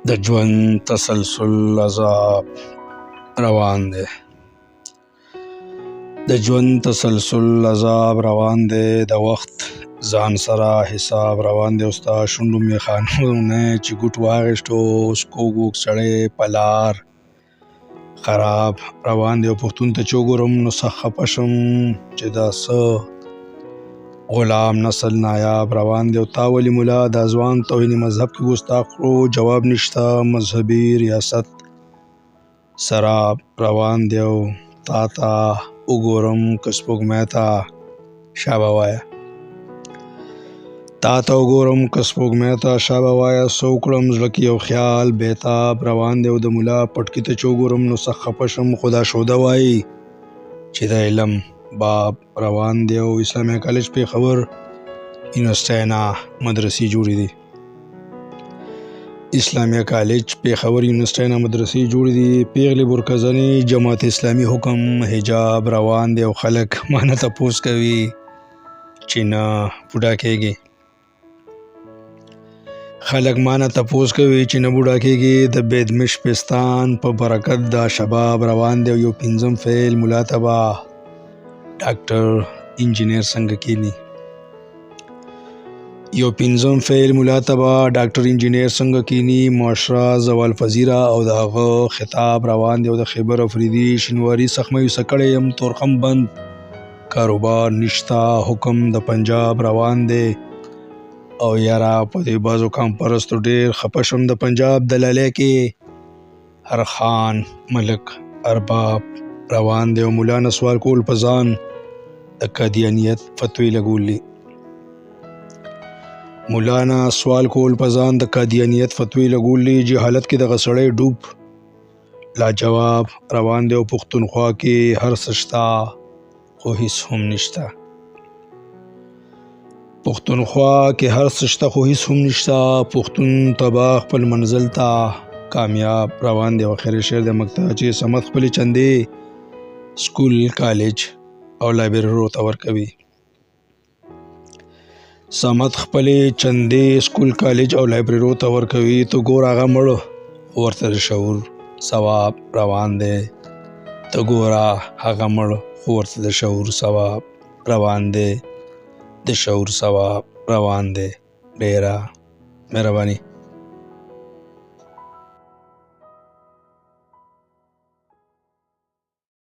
د ژوند تسلسل عذاب روان دی. د ژوند تسلسل عذاب روان دی. د وخت ځان سره حساب روان دی. ستا شونډو میخانونه چې ګوټ واغېشتو، اوس کوږ وږ سړی په لار خراب روان دی. او پښتون ته چې وګورم نو سخت خفه شم چې دا څه غلام نسل نایاب روان دی. او تا ولې ملا دا ځوان توهین مذهب کې ګستاخ کړو؟ جواب نشته. مذهبي ریاست سراب روان دی. او تا ته وګورم که سپوږمۍ ته شابه وایه، تا ته وګورم که سپوږمۍ ته شابه وایه. څه وکړم زړه کې یو خیال بېتاب روان دی. او د ملا پټکي ته چې وګورم نو سخت خفه شم. خدا شوده وایي چې د علم باب روان دی. او اسلامیه کالج پېښور یونیورسټۍ نه مدرسې جوړې دي. اسلامیه کالج پېښور یونیورسټۍ نه مدرسې جوړې دي. پیغلې برکزنې جماعت اسلامي حکم حجاب روان دی. او خلک مانه تپوس کوي چې نه بوډا کېږي. خلک مانه تپوس کوي چې نه بوډا کېږي. د بېدمش پستان په برکت دا شباب روان دی. او یو پنځم فعل ملا تبا ډاکټر انجینیر څنګه کېني. یو پنځم فعل ملا تبا ډاکټر انجینیر څنګه کېني. معاشره زوال پذیره او د هغه خطاب روان دی. او د خیبر افریدي شینواري سخت مایوسه کړی یم، تورخم بند، کاروبار نشته، حکم د پنجاب روان دی. او یاره په دې بازو کام پرستو ډېر خفه شم. د پنجاب دلالۍ کې هر خان ملک ارباب روان دی. او مولانا سوال کول په ځان د قادیانیت فتوی لګولي. مولانا سوال کول په ځان د قادیانیت فتوی لګولي. جهالت کې دغه سړی ډوب لاجواب روان دی. او پښتونخوا کې هر څه شته خو هیڅ هم نشته. پښتونخوا کې هر څه شته خو هیڅ هم نشته. پښتون تبا خپل منزل ته کامیاب روان دی. او اخر شعر د مقطع چې سمت خپل چندې سکول کالج او لایبرری ته ورکوي. سمت خپل چندې سکول کالج او لایبرری ته ورکوي. تو ګور هغه مړ ورته شعور ثواب روان دی. ته ګوره هغه مړ ورته د شعور ثواب روان دی. د شعور ثواب روان دی. ډیره مهرباني.